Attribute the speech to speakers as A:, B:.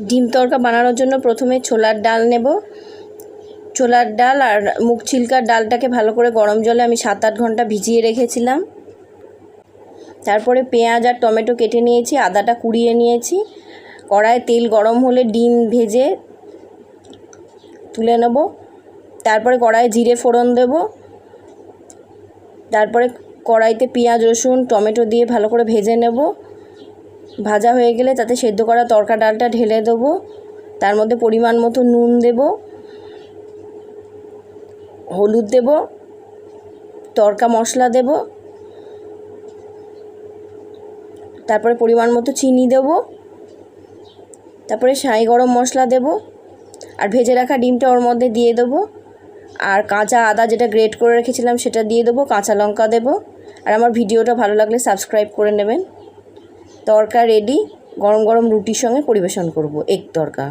A: ডিম তড়কা বানানোর জন্য প্রথমে ছোলার ডাল নেব। ছোলার ডাল আর মুগ ছিলকার ডালটাকে ভালো করে গরম জলে আমি 7-8 ঘন্টা ভিজিয়ে রেখেছিলাম। তারপরে পেঁয়াজ আর টমেটো কেটে নিয়েছি, আদাটা কুড়িয়ে নিয়েছি। কড়াইয়ে তেল গরম হলে ডিম ভেজে তুলে নেব। তারপরে কড়াইয়ে জিরে ফোড়ন দেব। তারপরে কড়াইতে পেঁয়াজ রসুন টমেটো দিয়ে ভালো করে ভেজে নেব। ভাজা হয়ে গেলে তাতে সেদ্ধ করা তড়কা ডালটা ঢেলে দেবো। তার মধ্যে পরিমাণ মতো নুন দেব, হলুদ দেব, তড়কা মশলা দেব, তারপরে পরিমাণ মতো চিনি দেব, তারপরে সাঁই গরম মশলা দেব, আর ভেজে রাখা ডিমটা ওর মধ্যে দিয়ে দেবো। আর কাঁচা আদা যেটা গ্রেট করে রেখেছিলাম সেটা দিয়ে দেবো, কাঁচা লঙ্কা দেব। আর আমার ভিডিওটা ভালো লাগলে সাবস্ক্রাইব করে নেবেন। তড়কা রেডি। গরম গরম রুটির সঙ্গে পরিবেশন করব এগ তড়কা।